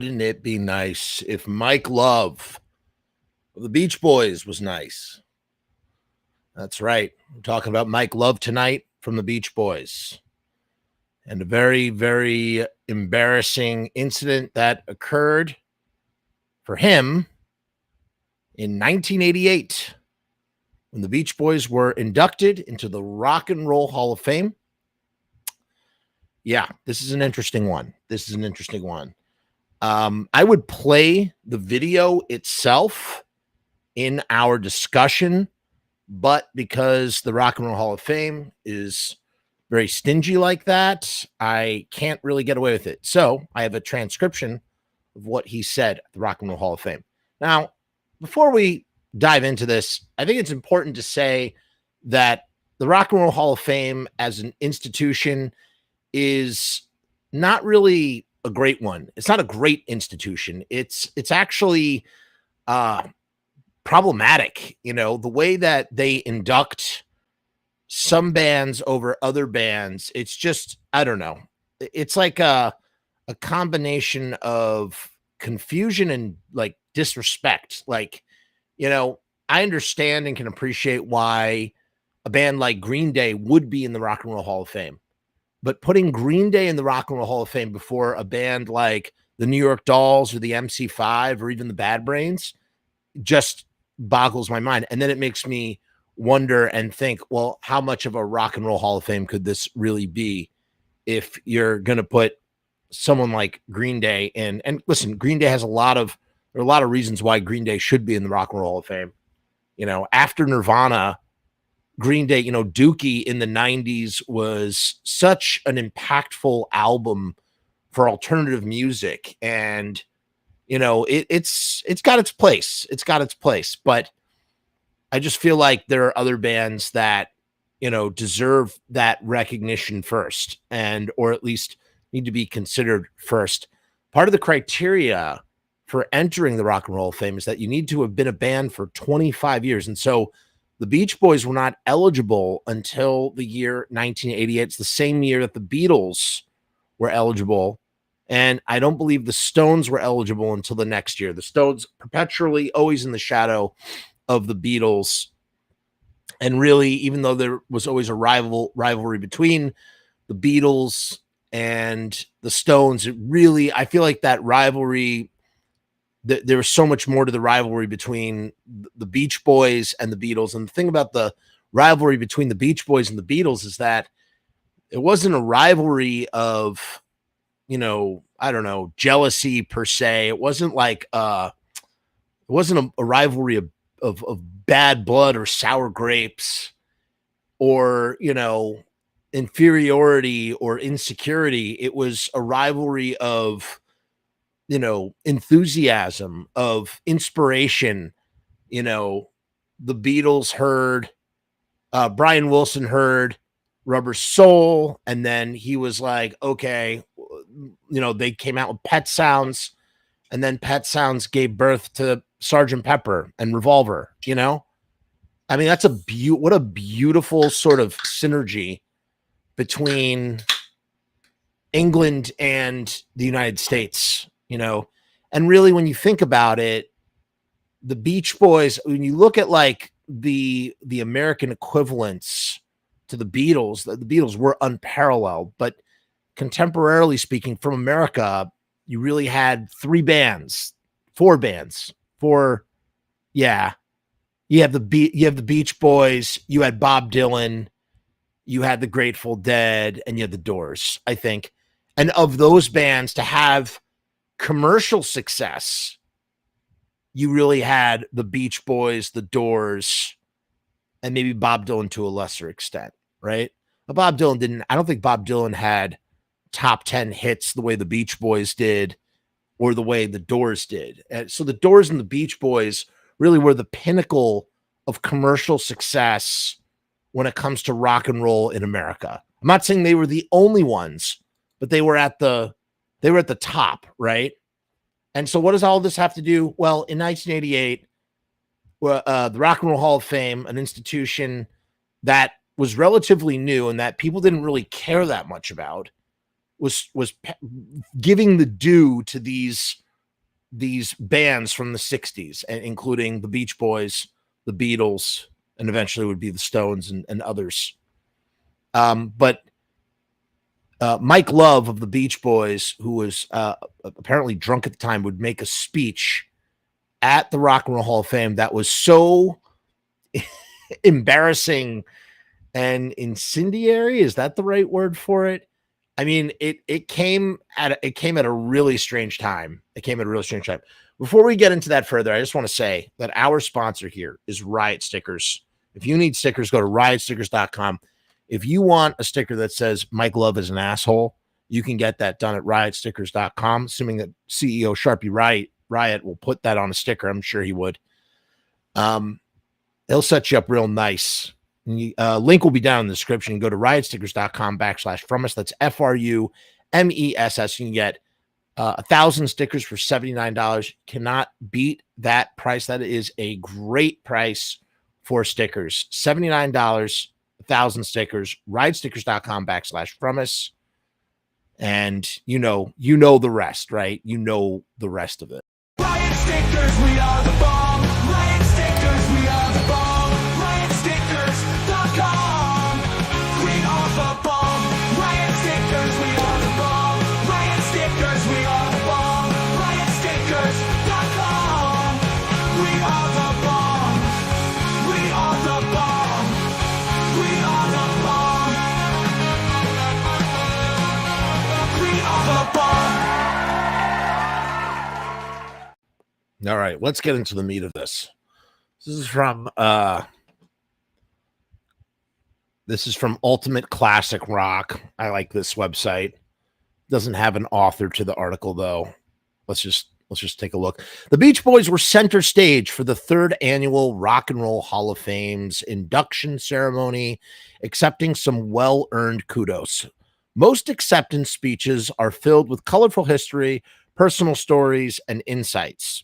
Wouldn't it be nice if Mike Love of the Beach Boys was nice? That's right. I'm talking about Mike Love tonight from the Beach Boys. And a very, very embarrassing incident that occurred for him in 1988 when the Beach Boys were inducted into the Rock and Roll Hall of Fame. Yeah, this is an interesting one. I would play the video itself in our discussion, but because the Rock and Roll Hall of Fame is very stingy like that, I can't really get away with it. So I have a transcription of what he said at the Rock and Roll Hall of Fame. Now, before we dive into this, I think it's important to say that the Rock and Roll Hall of Fame as an institution is not really a great one. It's not a great institution. It's actually problematic. You know, the way that they induct some bands over other bands, it's just, I don't know. It's like a combination of confusion and like disrespect. Like, you know, I understand and can appreciate why a band like Green Day would be in the Rock and Roll Hall of Fame. But putting Green Day in the Rock and Roll Hall of Fame before a band like the New York Dolls or the MC5 or even the Bad Brains just boggles my mind. And then it makes me wonder and think, well, how much of a Rock and Roll Hall of Fame could this really be if you're going to put someone like Green Day in? And listen, Green Day has there are a lot of reasons why Green Day should be in the Rock and Roll Hall of Fame. You know, after Nirvana, Green Day, you know, Dookie in the 90s was such an impactful album for alternative music. And, you know, it's got its place. It's got its place. But I just feel like there are other bands that, you know, deserve that recognition first, and or at least need to be considered first. Part of the criteria for entering the Rock and Roll of Fame is that you need to have been a band for 25 years. And so the Beach Boys were not eligible until the year 1988. It's the same year that the Beatles were eligible. And I don't believe the Stones were eligible until the next year. The Stones perpetually always in the shadow of the Beatles. And really, even though there was always a rivalry between the Beatles and the Stones, it really, I feel like that rivalry, there was so much more to the rivalry between the Beach Boys and the Beatles. And the thing about the rivalry between the Beach Boys and the Beatles is that it wasn't a rivalry of, you know, I don't know, jealousy per se. It wasn't like it wasn't a rivalry of bad blood or sour grapes or, you know, inferiority or insecurity. It was a rivalry of, you know, enthusiasm, of inspiration. You know, the Beatles heard, Brian Wilson heard Rubber Soul, and then he was like, okay, you know, they came out with Pet Sounds, and then Pet Sounds gave birth to Sergeant Pepper and Revolver, you know? I mean, that's what a beautiful sort of synergy between England and the United States, you know? And really, when you think about it, the Beach Boys, when you look at like the American equivalents to the Beatles were unparalleled, but contemporarily speaking, from America, you really had four bands. Yeah. You have the Beach Boys, you had Bob Dylan, you had the Grateful Dead, and you had the Doors, I think. And of those bands to have commercial success, you really had the Beach Boys, the Doors, and maybe Bob Dylan to a lesser extent, right? But I don't think Bob Dylan had top 10 hits the way the Beach Boys did or the way the Doors did. And so the Doors and the Beach Boys really were the pinnacle of commercial success when it comes to rock and roll in America. I'm not saying they were the only ones, but they were at the top, right? And so what does all this have to do? Well, in 1988, the Rock and Roll Hall of Fame, an institution that was relatively new and that people didn't really care that much about, was giving the due to these these bands from the 60s, including the Beach Boys, the Beatles, and eventually would be the Stones and others. But Mike Love of the Beach Boys, who was apparently drunk at the time, would make a speech at the Rock and Roll Hall of Fame that was so embarrassing and incendiary. Is that the right word for it? I mean, it came at a really strange time. It came at a really strange time. Before we get into that further, I just want to say that our sponsor here is Riot Stickers. If you need stickers, go to riotstickers.com. If you want a sticker that says Mike Love is an asshole, you can get that done at riotstickers.com, assuming that CEO Sharpie Riot will put that on a sticker. I'm sure he would. He'll set you up real nice. Link will be down in the description. Go to riotstickers.com/Frumess. That's FRUMESS. You can get 1,000 stickers for $79. Cannot beat that price. That is a great price for stickers. $79, 1,000 stickers. Riotstickers.com/Frumess. And you know the rest, right? You know the rest of it. Riot Stickers, we are the bomb. Riot Stickers, we are the bomb. RiotStickers.com. We are the bomb. Riot Stickers, we are the bomb. Riot Stickers, we are the bomb. RiotStickers.com. We are the bomb. We are the bomb. We are the bomb. We are the bomb. All right, let's get into the meat of this. This is from Ultimate Classic Rock. I like this website. Doesn't have an author to the article though. Let's just take a look. The Beach Boys were center stage for the 3rd annual Rock and Roll Hall of Fame's induction ceremony, accepting some well-earned kudos. Most acceptance speeches are filled with colorful history, personal stories, and insights.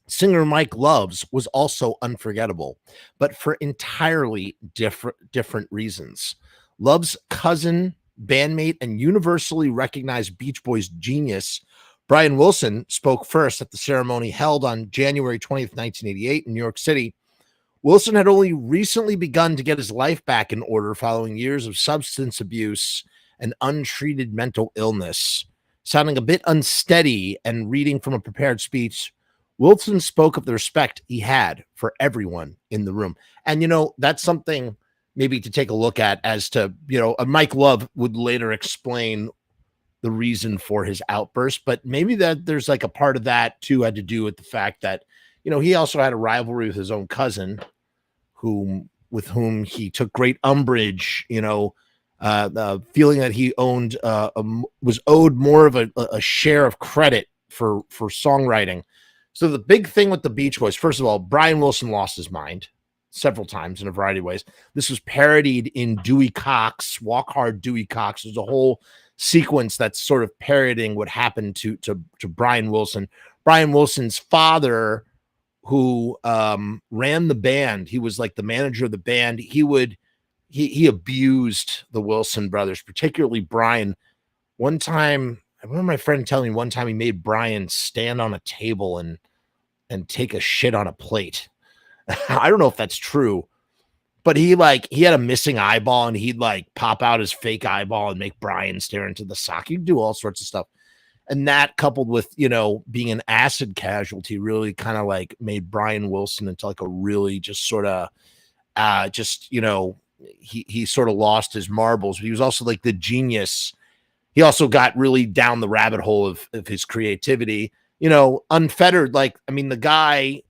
Singer Mike Love's was also unforgettable, but for entirely different reasons. Love's cousin, bandmate, and universally recognized Beach Boys genius, Brian Wilson, spoke first at the ceremony held on January 20th, 1988 in New York City. Wilson had only recently begun to get his life back in order following years of substance abuse and untreated mental illness. Sounding a bit unsteady and reading from a prepared speech, Wilson spoke of the respect he had for everyone in the room. And, that's something maybe to take a look at as to, Mike Love would later explain the reason for his outburst, but maybe that there's like a part of that too had to do with the fact that, he also had a rivalry with his own cousin with whom he took great umbrage, feeling that he was owed more of a share of credit for songwriting. So the big thing with the Beach Boys, first of all, Brian Wilson lost his mind several times in a variety of ways. This was parodied in Dewey Cox, Walk Hard Dewey Cox. There's a whole sequence that's sort of parodying what happened to Brian Wilson. Brian Wilson's father, who ran the band, he was like the manager of the band. He abused the Wilson brothers, particularly Brian. One time, I remember my friend telling me one time he made Brian stand on a table and take a shit on a plate. I don't know if that's true, but he had a missing eyeball and he'd pop out his fake eyeball and make Brian stare into the sock. He'd do all sorts of stuff. And that coupled with, being an acid casualty really kind of made Brian Wilson into a really just sort of, he sort of lost his marbles, but he was also the genius. He also got really down the rabbit hole of his creativity, unfettered. The guy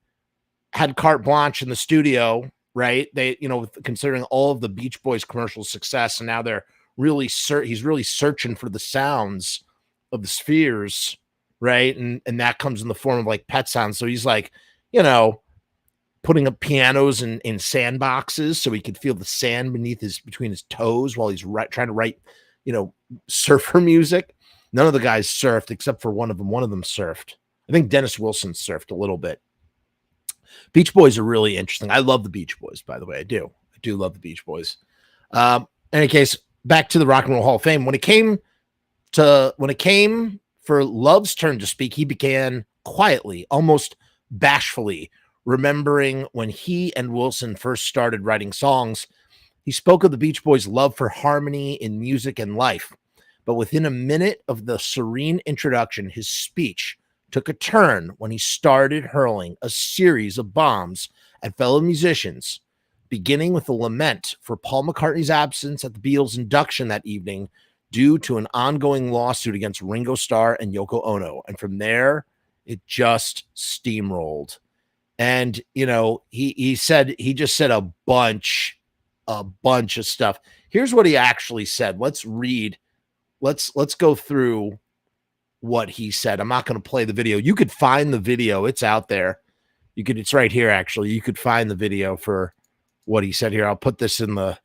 had carte blanche in the studio, right? They, considering all of the Beach Boys commercial success, and now they're really he's really searching for the sounds of the spheres, right? And that comes in the form of pet sounds. So he's putting up pianos in sandboxes so he could feel the sand between his toes while he's trying to write, surfer music. None of the guys surfed except for one of them. One of them surfed. I think Dennis Wilson surfed a little bit. Beach Boys are really interesting. I love the Beach Boys, by the way. I do love the Beach Boys. In any case, back to the Rock and Roll Hall of Fame. When it came for Love's turn to speak, he began quietly, almost bashfully, remembering when he and Wilson first started writing songs. He spoke of the Beach Boys' love for harmony in music and life. But within a minute of the serene introduction, his speech took a turn when he started hurling a series of bombs at fellow musicians, beginning with a lament for Paul McCartney's absence at the Beatles' induction that evening due to an ongoing lawsuit against Ringo Starr and Yoko Ono. And from there, it just steamrolled. And, you know, he just said a bunch of stuff. Here's what he actually said. Let's go through what he said. I'm not going to play the video. You could find the video. It's out there. It's right here, actually. You could find the video for what he said here. I'll put this in the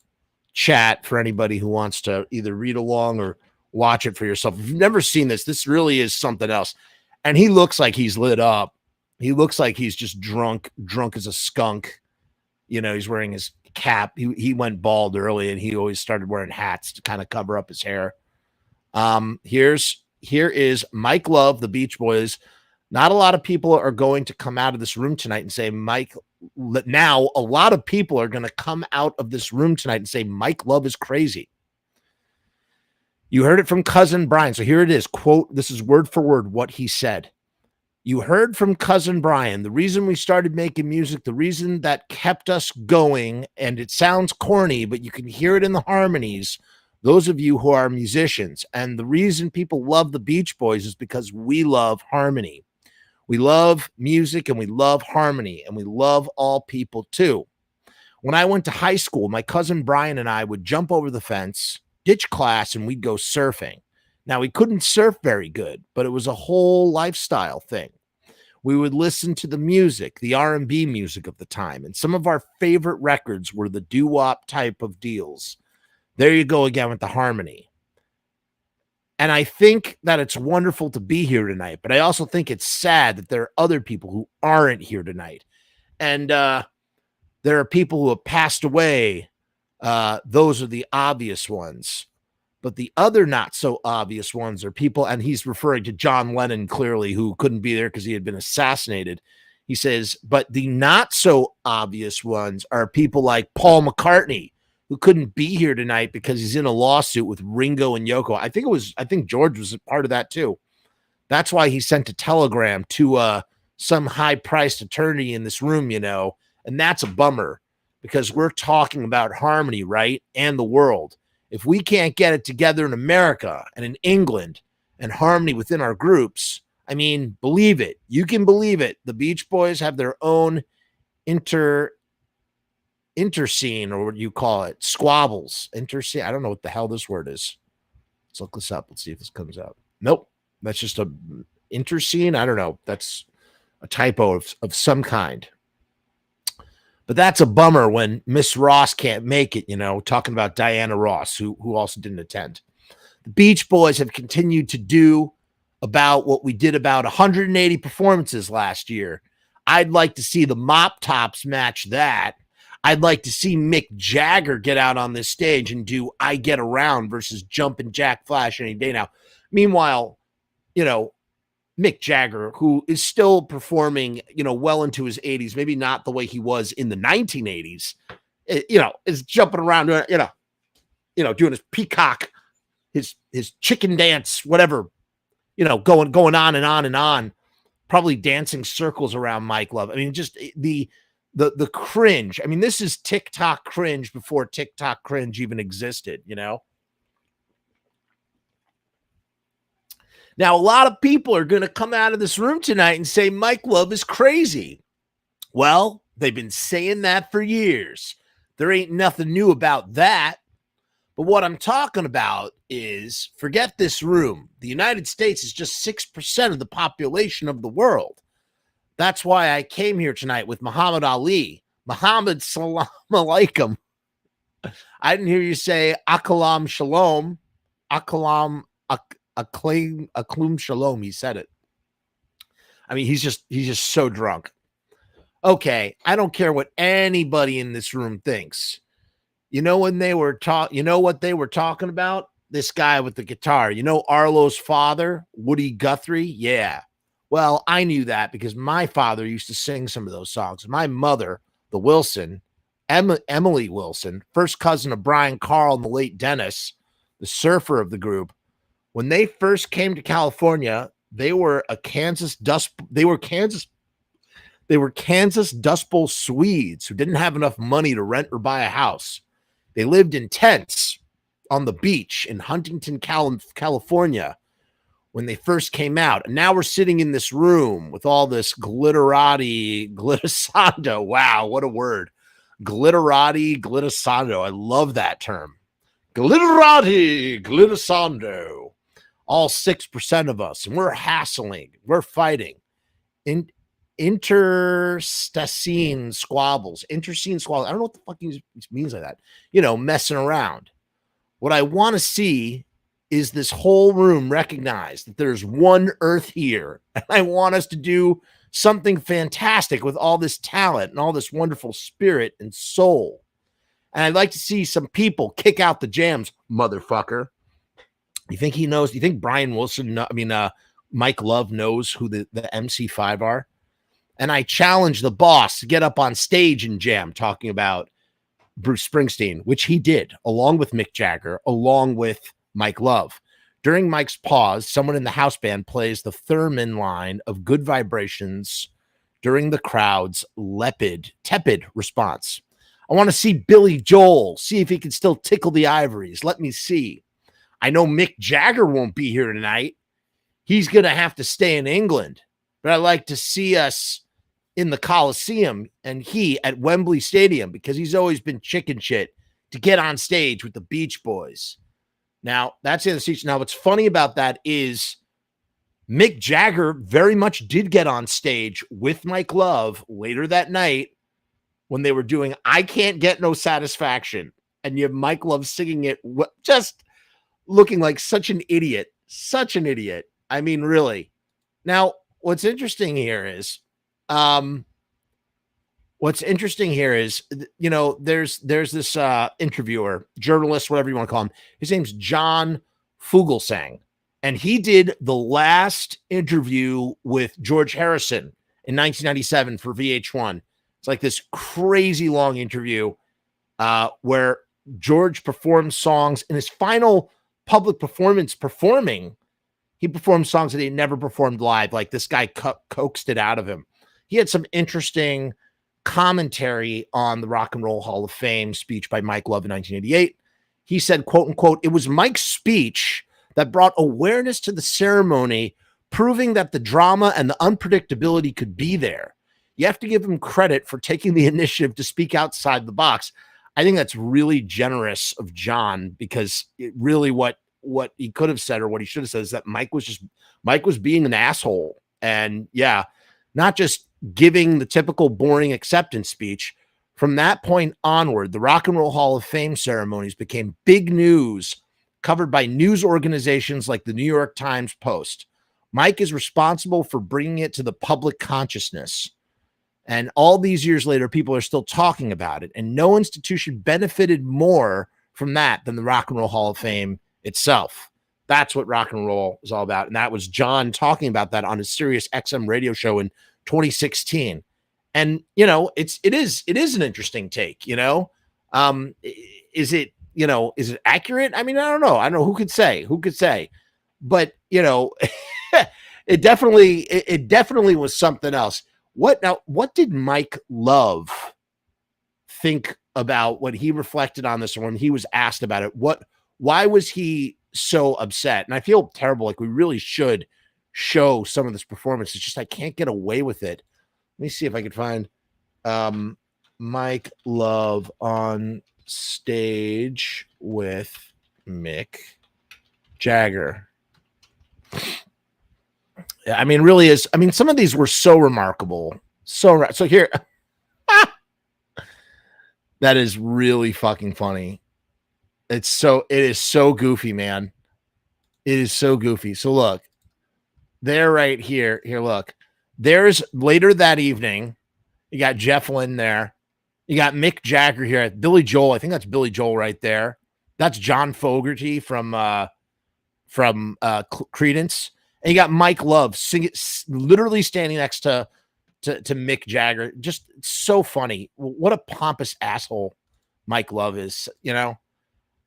chat for anybody who wants to either read along or watch it for yourself. If you've never seen this, this really is something else. And he looks like he's lit up. He looks like he's just drunk as a skunk. You know, he's wearing his cap. He went bald early, and he always started wearing hats to kind of cover up his hair. Here is Mike Love, the Beach Boys. Not a lot of people are going to come out of this room tonight and say Mike. Now, a lot of people are going to come out of this room tonight and say Mike Love is crazy. You heard it from Cousin Brian. So here it is. Quote, this is word for word what he said. You heard from Cousin Brian, the reason we started making music, the reason that kept us going, and it sounds corny, but you can hear it in the harmonies, those of you who are musicians, and the reason people love the Beach Boys is because we love harmony. We love music and we love harmony, and we love all people too. When I went to high school, my cousin Brian and I would jump over the fence, ditch class, and we'd go surfing. Now, we couldn't surf very good, but it was a whole lifestyle thing. We would listen to the music, the R&B music of the time, and some of our favorite records were the doo-wop type of deals. There you go again with the harmony. And I think that it's wonderful to be here tonight, but I also think it's sad that there are other people who aren't here tonight. And there are people who have passed away. Those are the obvious ones. But the other not so obvious ones are people, and he's referring to John Lennon clearly, who couldn't be there because he had been assassinated. He says, but the not so obvious ones are people like Paul McCartney, who couldn't be here tonight because he's in a lawsuit with Ringo and Yoko. I think George was a part of that too. That's why he sent a telegram to some high-priced attorney in this room, you know, and that's a bummer because we're talking about harmony, right? And the world. If we can't get it together in America and in England and harmony within our groups, I mean, believe it. You can believe it. The Beach Boys have their own interscene, or what do you call it? Squabbles. Interscene. I don't know what the hell this word is. Let's look this up. Let's see if this comes out. Nope. That's just a interscene. I don't know. That's a typo of some kind. But that's a bummer when Miss Ross can't make it, you know, talking about Diana Ross, who also didn't attend. The Beach Boys have continued to do about what we did about 180 performances last year. I'd like to see the Mop Tops match that. I'd like to see Mick Jagger get out on this stage and do I Get Around versus Jumpin' Jack Flash any day now. Meanwhile, you know, Mick Jagger, who is still performing, you know, well into his 80s, maybe not the way he was in the 1980s, you know, is jumping around, you know, doing his peacock, his chicken dance, whatever, you know, going on and on and on, probably dancing circles around Mike Love. I mean, just the cringe. I mean, this is TikTok cringe before TikTok cringe even existed, you know? Now, a lot of people are going to come out of this room tonight and say Mike Love is crazy. Well, they've been saying that for years. There ain't nothing new about that. But what I'm talking about is, forget this room. The United States is just 6% of the population of the world. That's why I came here tonight with Muhammad Ali. Muhammad Salam Alaikum. I didn't hear you say Akalam Shalom. Akalam Aklum Shalom. He said it. I mean, he's just so drunk. Okay, I don't care what anybody in this room thinks. You know when they were you know what they were talking about? This guy with the guitar. You know Arlo's father, Woody Guthrie? Yeah. Well, I knew that because my father used to sing some of those songs. My mother, the Wilson, Emily Wilson, first cousin of Brian Carl and the late Dennis, the surfer of the group, when they first came to California, they were a Kansas Dust. They were Kansas Dust Bowl Swedes who didn't have enough money to rent or buy a house. They lived in tents on the beach in Huntington, California when they first came out. And now we're sitting in this room with all this glittersando. Wow, what a word. Glittersando. I love that term. Glittersando. All 6% of us. And we're hassling. We're fighting. Interstacine squabbles. I don't know what the fuck he means by that. Messing around. What I want to see is this whole room recognize that there's one Earth here. And I want us to do something fantastic with all this talent and all this wonderful spirit and soul. And I'd like to see some people kick out the jams, motherfucker. You think he knows? You think Brian Wilson, Mike Love knows who the MC5 are? And I challenge the boss to get up on stage and jam talking about Bruce Springsteen, which he did, along with Mick Jagger, along with Mike Love. During Mike's pause, someone in the house band plays the theremin line of Good Vibrations during the crowd's tepid response. I want to see Billy Joel, see if he can still tickle the ivories. Let me see. I know Mick Jagger won't be here tonight. He's going to have to stay in England. But I'd like to see us in the Coliseum and he at Wembley Stadium because he's always been chicken shit to get on stage with the Beach Boys. Now, that's the other speech. Now, what's funny about that is Mick Jagger very much did get on stage with Mike Love later that night when they were doing I Can't Get No Satisfaction. And you have Mike Love singing it, just looking like such an idiot. Such an idiot. I mean, really. Now, what's interesting here is, there's this interviewer, journalist, whatever you want to call him. His name's John Fugelsang. And he did the last interview with George Harrison in 1997 for VH1. It's like this crazy long interview where George performed songs in his final public performance he performed songs that he never performed live. Like this guy coaxed it out of him. He had some interesting commentary on the Rock and Roll Hall of Fame speech by Mike Love in 1988. He said, quote unquote, "It was Mike's speech that brought awareness to the ceremony, proving that the drama and the unpredictability could be there. You have to give him credit for taking the initiative to speak outside the box." I think that's really generous of John because it really what he could have said or what he should have said is that Mike was being an asshole. And yeah, not just giving the typical boring acceptance speech. From that point onward, the Rock and Roll Hall of Fame ceremonies became big news, covered by news organizations like the New York Times Post. Mike is responsible for bringing it to the public consciousness. And all these years later, people are still talking about it. And no institution benefited more from that than the Rock and Roll Hall of Fame itself. That's what rock and roll is all about. And that was John talking about that on his Sirius XM radio show in 2016. And, it is an interesting take, is it accurate? I mean, I don't know. Who could say, but it definitely was something else. What did Mike Love think about when he reflected on this or when he was asked about it? Why was he so upset? And I feel terrible. Like we really should show some of this performance. It's just, I can't get away with it. Let me see if I can find Mike Love on stage with Mick Jagger. I mean, really is. I mean, some of these were so remarkable. So here, that is really fucking funny. It is so goofy, man. It is so goofy. So look, they're right here. Here, look. There's later that evening. You got Jeff Lynne there. You got Mick Jagger here. Billy Joel. I think that's Billy Joel right there. That's John Fogerty from Creedence. And you got Mike Love literally standing next to Mick Jagger. Just so funny. What a pompous asshole Mike Love is, you know.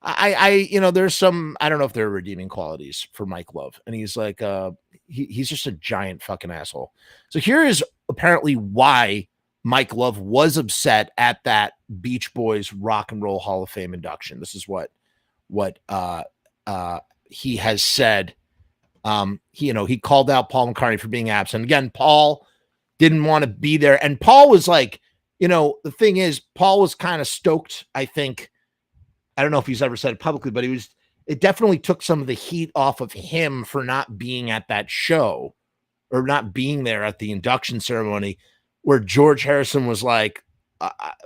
There's some, I don't know if there are redeeming qualities for Mike Love. And he's like, he's just a giant fucking asshole. So here is apparently why Mike Love was upset at that Beach Boys Rock and Roll Hall of Fame induction. This is what he has said. He called out Paul McCartney for being absent. Again, Paul didn't want to be there. And Paul was like, the thing is, Paul was kind of stoked, I think. I don't know if he's ever said it publicly, but it definitely took some of the heat off of him for not being at that show or not being there at the induction ceremony, where George Harrison was like,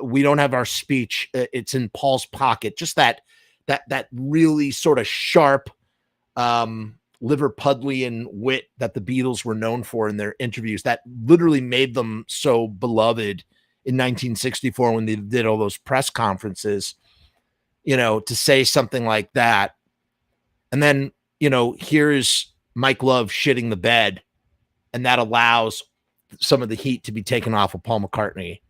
we don't have our speech. It's in Paul's pocket. Just that really sort of sharp, Liverpudlian wit that the Beatles were known for in their interviews that literally made them so beloved in 1964 when they did all those press conferences, to say something like that. And then, here's Mike Love shitting the bed, and that allows some of the heat to be taken off of Paul McCartney.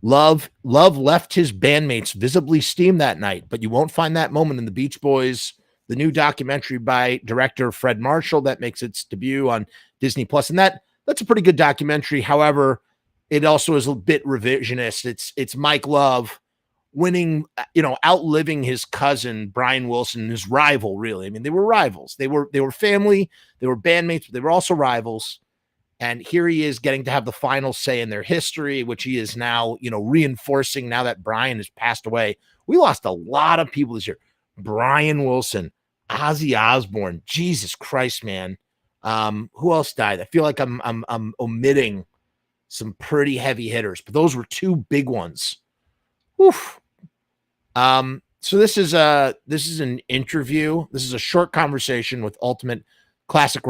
Love left his bandmates visibly steamed that night, but you won't find that moment in the Beach Boys, the new documentary by director Fred Marshall that makes its debut on Disney Plus. And that's a pretty good documentary. However, it also is a bit revisionist. It's Mike Love winning, outliving his cousin Brian Wilson, his rival, really. I mean, they were rivals. They were family, they were bandmates, but they were also rivals. And here he is getting to have the final say in their history, which he is now, reinforcing now that Brian has passed away. We lost a lot of people this year. Brian Wilson, Ozzy Osbourne, Jesus Christ, man. Who else died? I feel like I'm omitting some pretty heavy hitters, but those were two big ones. Oof. So this is an interview. This is a short conversation with Ultimate Classic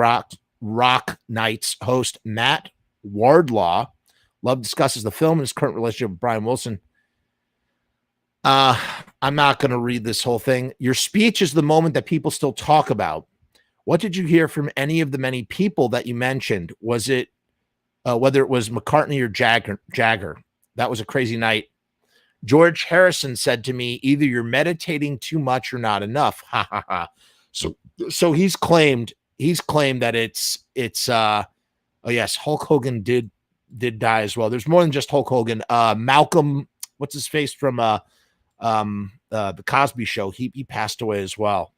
Rock Nights host Matt Wardlaw. Love discusses the film and his current relationship with Brian Wilson. I'm not going to read this whole thing. Your speech is the moment that people still talk about. What did you hear from any of the many people that you mentioned? Was it whether it was McCartney or Jagger? That was a crazy night. George Harrison said to me, either you're meditating too much or not enough. Ha ha ha. So he's claimed that it's oh yes, Hulk Hogan did die as well. There's more than just Hulk Hogan. Malcolm, what's his face from the Cosby Show, he passed away as well.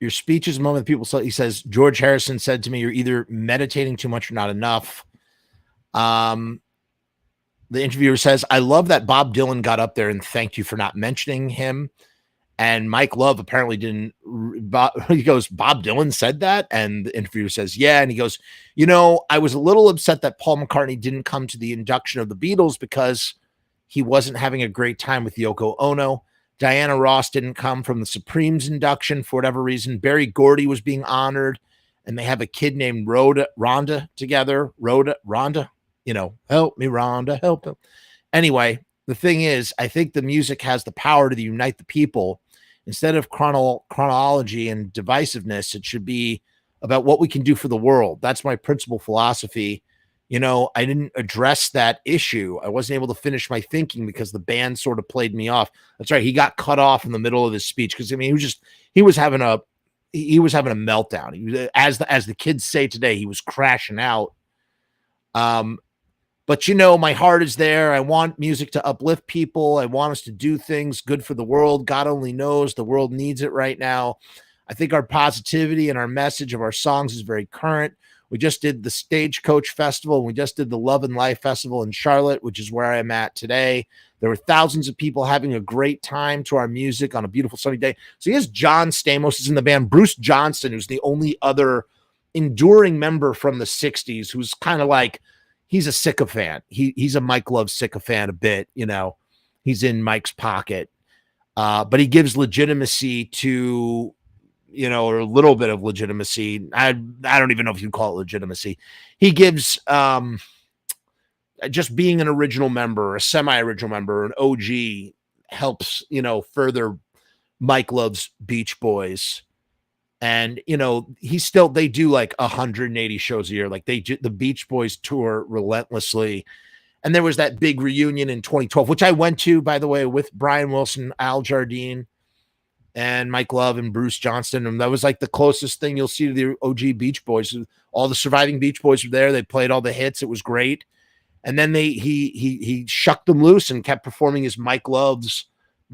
Your speech is a moment people saw. He says, George Harrison said to me, you're either meditating too much or not enough. The interviewer says, I love that Bob Dylan got up there and thanked you for not mentioning him. And Mike Love apparently didn't. He goes, Bob Dylan said that? And the interviewer says, yeah. And he goes, I was a little upset that Paul McCartney didn't come to the induction of the Beatles because he wasn't having a great time with Yoko Ono. Diana Ross didn't come from the Supremes induction for whatever reason. Berry Gordy was being honored, and they have a kid named Rhonda together. Rhonda, help me, Rhonda, help him. Anyway, the thing is, I think the music has the power to unite the people. Instead of chronology and divisiveness, it should be about what we can do for the world. That's my principal philosophy. I didn't address that issue. I wasn't able to finish my thinking because the band sort of played me off. That's right. He got cut off in the middle of his speech because he was having a meltdown. He was, as the kids say today, he was crashing out. But my heart is there. I want music to uplift people. I want us to do things good for the world. God only knows the world needs it right now. I think our positivity and our message of our songs is very current. We just did the Stagecoach Festival, and we just did the Love and Life Festival in Charlotte, which is where I'm at today. There were thousands of people having a great time to our music on a beautiful sunny day. So he has John Stamos is in the band. Bruce Johnston, who's the only other enduring member from the 60s, who's kind of like, he's a sycophant. He's a Mike Love sycophant a bit, he's in Mike's pocket. But he gives legitimacy to, or a little bit of legitimacy. I don't even know if you call it legitimacy. He gives just being an original member, a semi-original member, an OG, helps, further Mike Love's Beach Boys. And, they do like 180 shows a year. Like the Beach Boys tour relentlessly. And there was that big reunion in 2012, which I went to, by the way, with Brian Wilson, Al Jardine, and Mike Love and Bruce Johnston. And that was like the closest thing you'll see to the OG Beach Boys. All the surviving Beach Boys were there. They played all the hits. It was great. And then he shucked them loose and kept performing as Mike Love's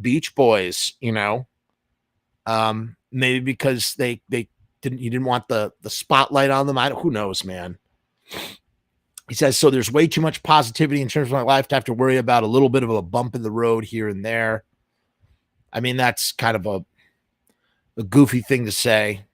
Beach Boys, maybe because he didn't want the spotlight on them. Who knows, man. He says, so there's way too much positivity in terms of my life to have to worry about a little bit of a bump in the road here and there. I mean, that's kind of a goofy thing to say.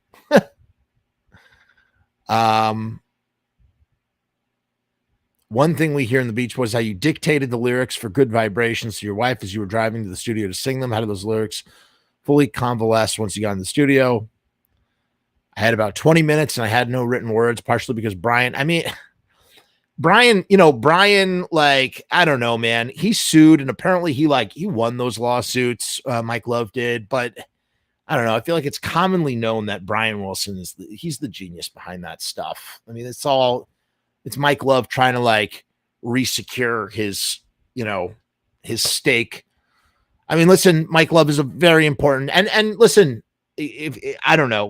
One thing we hear in the Beach Boys is how you dictated the lyrics for Good Vibrations to your wife as you were driving to the studio to sing them. How did those lyrics fully convalesce once you got in the studio? I had about 20 minutes and I had no written words, partially because Brian, like, I don't know, man. He sued and apparently he won those lawsuits. Mike Love did, but I don't know. I feel like it's commonly known that Brian Wilson he's the genius behind that stuff. I mean, it's Mike Love trying to like resecure his stake. I mean, listen, Mike Love is a very important and listen, if I don't know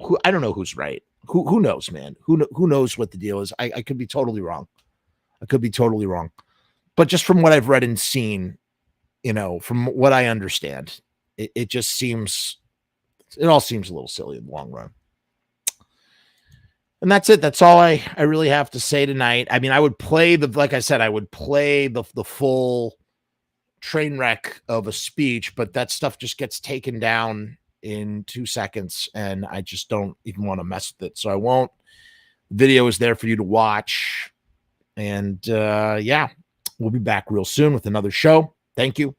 who's right. Who knows, man? Who knows what the deal is? I could be totally wrong. But just from what I've read and seen, from what I understand, it all seems a little silly in the long run. And that's it. That's all I really have to say tonight. I mean, I would play the full train wreck of a speech, but that stuff just gets taken down in 2 seconds, and I just don't even want to mess with it. So I won't. The video is there for you to watch. And we'll be back real soon with another show. Thank you.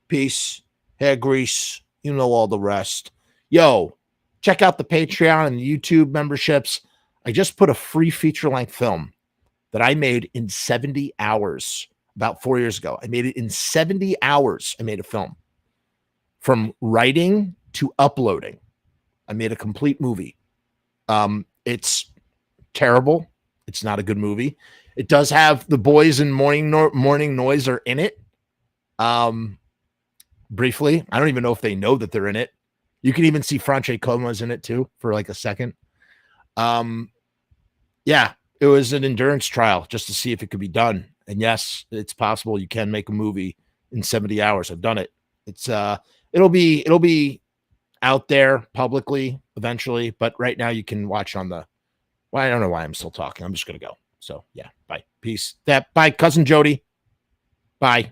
Peace. Hair grease. You know all the rest. Yo, check out the Patreon and the YouTube memberships. I just put a free feature-length film that I made in 70 hours about 4 years ago. I made it in 70 hours. I made a film. From writing to uploading. I made a complete movie. It's terrible. It's not a good movie. It does have the boys in Morning Noise are in it. Briefly. I don't even know if they know that they're in it. You can even see Franche Coma's in it too for like a second. It was an endurance trial just to see if it could be done. And yes, it's possible you can make a movie in 70 hours. I've done it. It'll be out there publicly eventually, but right now you can watch on I don't know why I'm still talking. I'm just going to go. So yeah, bye. Peace. Bye, Cousin Jody. Bye.